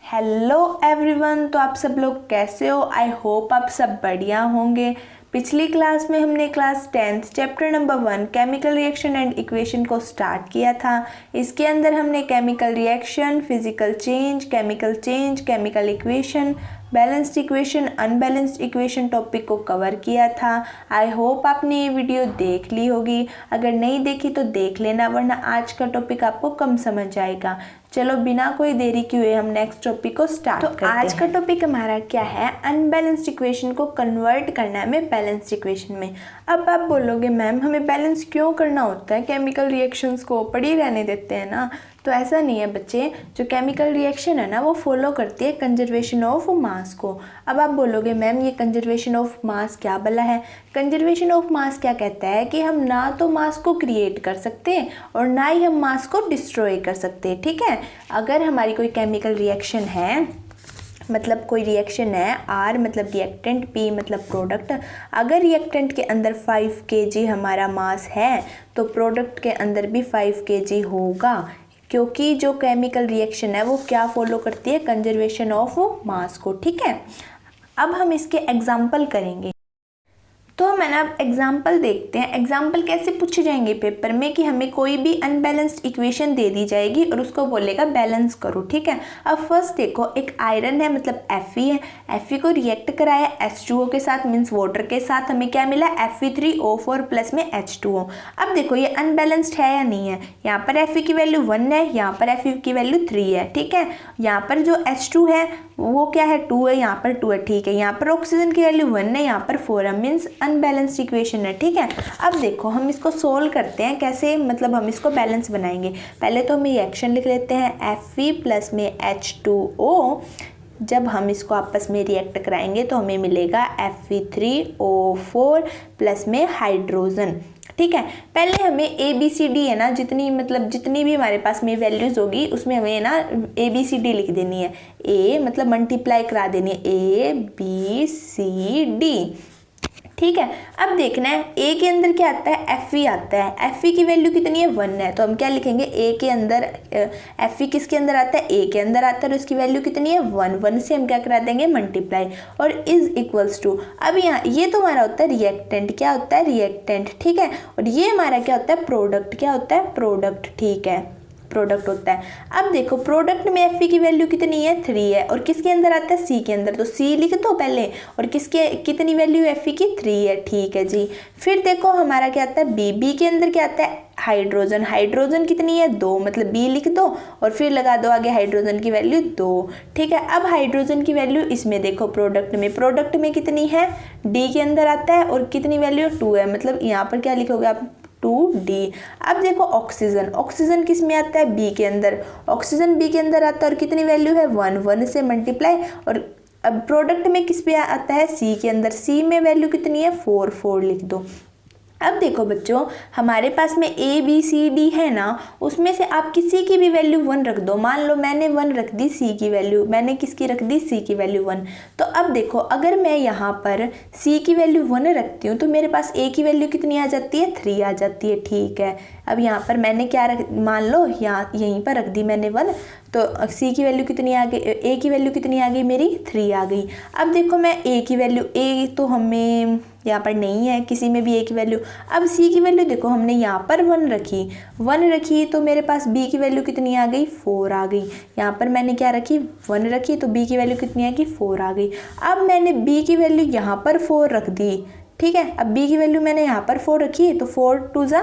Hello everyone, तो आप सब लोग कैसे हो। आई होप आप सब बढ़िया होंगे। पिछली क्लास में हमने class 10th chapter number 1 chemical reaction and equation को स्टार्ट किया था। इसके अंदर हमने chemical reaction, physical change, chemical equation, balanced equation, unbalanced equation topic को कवर किया था। आई होप आपने ये वीडियो देख ली होगी। अगर नहीं देखी तो देख लेना, वरना आज का टॉपिक आपको कम समझ आएगा। चलो बिना कोई देरी किए हम नेक्स्ट टॉपिक को स्टार्ट करते हैं। आज का टॉपिक हमारा क्या है, अनबैलेंस्ड इक्वेशन को कन्वर्ट करना है हमें बैलेंस्ड इक्वेशन में। अब आप बोलोगे मैम हमें बैलेंस क्यों करना होता है, केमिकल रिएक्शंस को पड़ी रहने देते हैं ना। तो ऐसा नहीं है बच्चे, जो केमिकल रिएक्शन है ना वो फॉलो करती है कंजर्वेशन ऑफ मास को। अब आप बोलोगे मैम ये कंजर्वेशन ऑफ मास क्या भला है। कंजर्वेशन ऑफ मास क्या कहता है कि हम ना तो मास को क्रिएट कर सकते हैं और ना ही हम मास को डिस्ट्रॉय कर सकते हैं। ठीक है, अगर हमारी कोई केमिकल रिएक्शन है, मतलब कोई रिएक्शन है, R मतलब रिएक्टेंट, P मतलब प्रोडक्ट। अगर रिएक्टेंट के अंदर 5 kg हमारा मास है तो प्रोडक्ट के अंदर भी 5 kg होगा, क्योंकि जो केमिकल रिएक्शन है वो क्या फॉलो करती है, कंजर्वेशन ऑफ मास को। ठीक है, अब हम इसके एग्जाम्पल करेंगे। तो मैंने अब एग्जाम्पल देखते हैं। एग्जाम्पल कैसे पूछे जाएंगे पेपर में कि हमें कोई भी अनबैलेंस्ड इक्वेशन दे दी जाएगी और उसको बोलेगा बैलेंस करो। ठीक है, अब फर्स्ट देखो, एक आयरन है मतलब Fe है, Fe को रिएक्ट कराया H2O के साथ, मीन्स वाटर के साथ, हमें क्या मिला Fe3O4 प्लस में H2O। अब देखो ये अनबैलेंस्ड है या नहीं है। यहाँ पर Fe की वैल्यू 1 है, यहाँ पर Fe की वैल्यू 3 है। ठीक है, यहाँ पर जो H2 है वो क्या है, 2 है, यहाँ पर 2 है। ठीक है, यहाँ पर ऑक्सीजन की वैल्यू 1 है, यहाँ पर 4 है, मीन्स अनबैलेंस्ड इक्वेशन है। ठीक है, अब देखो हम इसको सोल्व करते हैं कैसे, मतलब हम इसको बैलेंस बनाएंगे। पहले तो हम रिएक्शन लिख लेते हैं, Fe प्लस में H2O। जब हम इसको आपस में रिएक्ट कराएंगे तो हमें मिलेगा Fe3O4 प्लस में हाइड्रोजन। ठीक है, पहले हमें ABCD है ना, जितनी भी हमारे पास में वैल्यूज़ होगी उसमें हमें ना ABCD लिख देनी है। A मतलब मल्टीप्लाई करा देनी है, ABCD। ठीक है, अब देखना है A के अंदर क्या आता है, Fe आता है। Fe की वैल्यू कितनी है, 1 है, तो हम क्या लिखेंगे, A के अंदर Fe किसके अंदर आता है, A के अंदर आता है, और उसकी वैल्यू कितनी है, 1 से हम क्या करा देंगे, मल्टीप्लाई, और इज इक्वल्स टू। अब यहाँ ये तो हमारा होता है रिएक्टेंट, क्या होता है, रिएक्टेंट। ठीक है, और ये हमारा क्या होता है, प्रोडक्ट, क्या होता है, प्रोडक्ट। ठीक है, प्रोडक्ट होता है। अब देखो प्रोडक्ट में Fe की वैल्यू कितनी है, 3 है, और किसके अंदर आता है, C के अंदर, तो C लिख दो पहले, और किसके कितनी वैल्यू Fe की, 3 है। ठीक है जी, फिर देखो हमारा क्या आता है, B के अंदर क्या आता है, हाइड्रोजन। हाइड्रोजन कितनी है, 2, मतलब B लिख दो और फिर लगा दो आगे हाइड्रोजन की वैल्यू 2। ठीक है, अब हाइड्रोजन की वैल्यू इसमें देखो, प्रोडक्ट में कितनी है, D के अंदर आता है, और कितनी वैल्यू 2 है, मतलब यहाँ पर क्या लिखोगे आप, 2D। अब देखो ऑक्सीजन किस में आता है, B के अंदर। ऑक्सीजन B के अंदर आता है और कितनी वैल्यू है, 1 से मल्टीप्लाई, और अब प्रोडक्ट में किस पे आता है, C के अंदर। C में वैल्यू कितनी है, 4 लिख दो। अब देखो बच्चों, हमारे पास में ABCD है ना, उसमें से आप किसी की भी वैल्यू 1 रख दो। मान लो मैंने 1 रख दी, C की वैल्यू मैंने किसकी रख दी, C की वैल्यू 1। तो अब देखो अगर मैं यहाँ पर C की वैल्यू 1 रखती हूँ तो मेरे पास A की वैल्यू कितनी आ जाती है, 3 आ जाती है। ठीक है, अब यहाँ पर मैंने क्या मान लो यहाँ यहीं पर रख दी मैंने 1, तो C की वैल्यू कितनी आ गई, A की वैल्यू कितनी आ गई, मेरी 3 आ गई। अब देखो मैं A की वैल्यू, A तो हमें यहाँ पर नहीं है किसी में भी A की वैल्यू। अब C की वैल्यू देखो, हमने यहाँ पर 1 रखी तो मेरे पास B की वैल्यू कितनी आ गई, 4 आ गई। यहाँ पर मैंने क्या रखी, 1 रखी, तो B की वैल्यू कितनी आ गई, 4 आ गई। अब मैंने B की वैल्यू यहाँ पर 4 रख दी। ठीक है, अब B की वैल्यू मैंने यहाँ पर 4 रखी, तो 4 2 =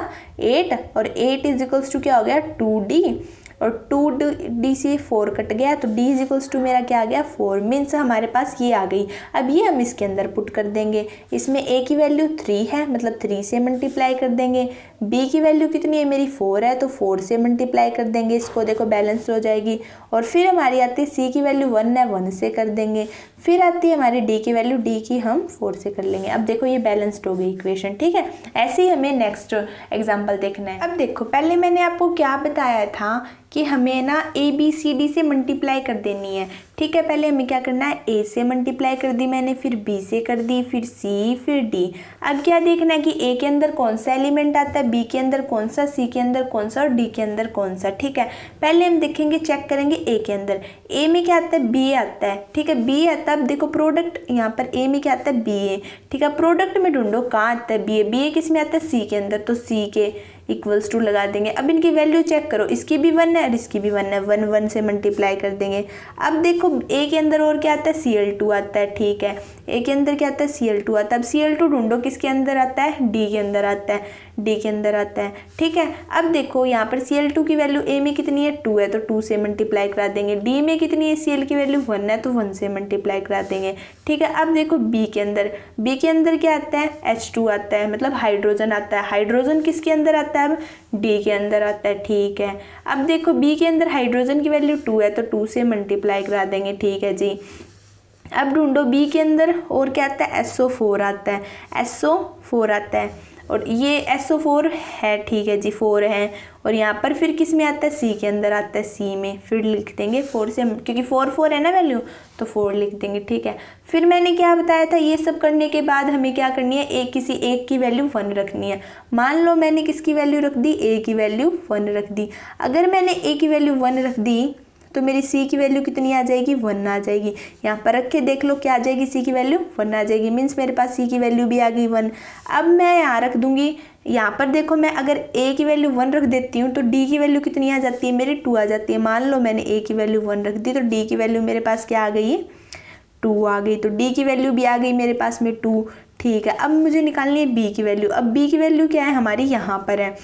8, और 8 इज इक्वल्स टू क्या हो गया, 2D, और 2D से 4 कट गया, तो D इज इक्वल्स टू मेरा क्या आ गया, 4, मीन्स हमारे पास ये आ गई। अब ये हम इसके अंदर पुट कर देंगे। इसमें A की वैल्यू 3 है, मतलब 3 से मल्टीप्लाई कर देंगे। B की वैल्यू कितनी है, मेरी 4 है, तो 4 से मल्टीप्लाई कर देंगे इसको, देखो बैलेंस हो जाएगी। और फिर हमारी आती है C की वैल्यू 1 है, 1 से कर देंगे। फिर आती है हमारी D की वैल्यू, D की हम 4 से कर लेंगे। अब देखो ये बैलेंस्ड हो गई इक्वेशन। ठीक है, ऐसे ही हमें नेक्स्ट एग्जाम्पल देखना है। अब देखो पहले मैंने आपको क्या बताया था कि हमें ना ए बी सी डी से मल्टीप्लाई कर देनी है। ठीक है, पहले हमें क्या करना है, ए से मल्टीप्लाई कर दी मैंने, फिर बी से कर दी, फिर सी, फिर डी। अब क्या देखना है कि ए के अंदर कौन सा एलिमेंट आता है, बी के अंदर कौन सा, सी के अंदर कौन सा और डी के अंदर कौन सा। ठीक है, पहले हम देखेंगे, चेक करेंगे ए के अंदर। ए में क्या आता है, बी आता है। ठीक है, बी आता है। अब देखो प्रोडक्ट, यहाँ पर ए में क्या आता है, बी ए। ठीक है, प्रोडक्ट में ढूंढो कहाँ आता है, बी ए। बी ए किस में आता है, सी के अंदर, तो सी के इक्वल्स टू लगा देंगे। अब इनकी वैल्यू चेक करो, इसकी भी 1 है और इसकी भी 1 है, 1 1 से मल्टीप्लाई कर देंगे। अब देखो ए के अंदर और क्या आता है, Cl2 आता है। ठीक है, ए के अंदर क्या आता है, Cl2 आता है। अब Cl2 ढूंढो किसके अंदर आता है, डी के अंदर आता है, डी के अंदर आता है। ठीक है, अब देखो यहाँ पर Cl2 की वैल्यू ए में कितनी है, 2 है, तो 2 से मल्टीप्लाई करा देंगे। डी में कितनी है, Cl की वैल्यू 1 है, तो 1 से मल्टीप्लाई करा देंगे। ठीक है, अब देखो बी के अंदर, बी के अंदर क्या आता है, H2 आता है, मतलब हाइड्रोजन आता है। हाइड्रोजन किसके अंदर आता है, अब डी के अंदर आता है। ठीक है, अब देखो बी के अंदर हाइड्रोजन की वैल्यू 2 है, तो 2 से मल्टीप्लाई करा देंगे। ठीक है जी, अब ढूंढो बी के अंदर और क्या आता है, SO4 आता है, SO4 आता है, और ये SO4 है। ठीक है जी, 4 है, और यहाँ पर फिर किस में आता है, सी के अंदर आता है, सी में, फिर लिख देंगे 4 से, क्योंकि 4 4 है ना वैल्यू, तो 4 लिख देंगे। ठीक है, फिर मैंने क्या बताया था, ये सब करने के बाद हमें क्या करनी है, किसी एक की वैल्यू 1 रखनी है। मान लो मैंने किसकी वैल्यू रख दी, ए की वैल्यू 1 रख दी। अगर मैंने ए की वैल्यू 1 रख दी तो मेरी सी की वैल्यू कितनी आ जाएगी, 1 आ जाएगी। यहाँ पर रख के देख लो क्या आ जाएगी, सी की वैल्यू 1 आ जाएगी, मीन्स मेरे पास सी की वैल्यू भी आ गई 1। अब मैं यहाँ रख दूंगी, यहाँ पर देखो मैं अगर ए की वैल्यू 1 रख देती हूँ तो डी की वैल्यू कितनी आ जाती है, मेरी 2 आ जाती है। मान लो मैंने ए की वैल्यू 1 रख दी तो डी की वैल्यू मेरे पास क्या आ गई है, 2 आ गई, तो डी की वैल्यू भी आ गई मेरे पास में 2। ठीक है, अब मुझे निकालनी है बी की वैल्यू। अब बी की वैल्यू क्या है, हमारी यहाँ पर है।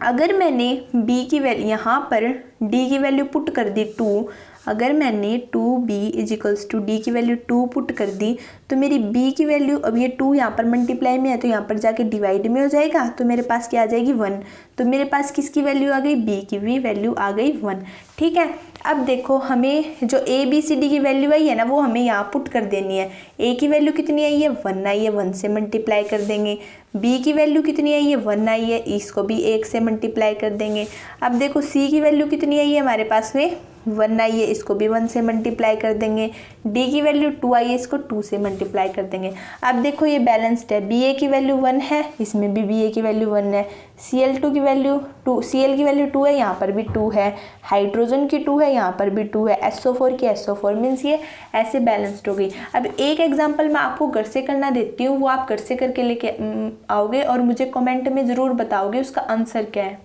अगर मैंने बी की वैल्यू यहाँ पर डी की वैल्यू पुट कर दी 2, अगर मैंने 2b इजिकल्स टू डी की वैल्यू 2 पुट कर दी तो मेरी b की वैल्यू, अब ये 2 यहाँ पर मल्टीप्लाई में है तो यहाँ पर जाके डिवाइड में हो जाएगा, तो मेरे पास क्या आ जाएगी 1। तो मेरे पास किसकी वैल्यू आ गई, b की भी वैल्यू आ गई 1। ठीक है, अब देखो हमें जो a b c d की वैल्यू आई है ना, वो हमें यहाँ पुट कर देनी है। a की वैल्यू कितनी आई है, 1 आई है, 1 से मल्टीप्लाई कर देंगे। b की वैल्यू कितनी आई है, 1 आई है, इसको भी 1 से मल्टीप्लाई कर देंगे। अब देखो c की वैल्यू कितनी आई है हमारे पास में, 1 आई है, इसको भी 1 से मल्टीप्लाई कर देंगे। डी की वैल्यू 2 आई है, इसको 2 से मल्टीप्लाई कर देंगे। अब देखो ये बैलेंस्ड है, बी ए की वैल्यू 1 है, इसमें भी बी ए की वैल्यू 1 है, Cl2 की वैल्यू 2, Cl की वैल्यू 2 है, यहाँ पर भी 2 है, हाइड्रोजन की 2 है, यहाँ पर भी 2 है, SO4 की SO4, मीन्स ये ऐसे बैलेंस्ड हो गई। अब एक एग्जाम्पल मैं आपको घर से करना देती हूँ, वो आप घर से करके लेके आओगे और मुझे कमेंट में ज़रूर बताओगे उसका आंसर क्या है।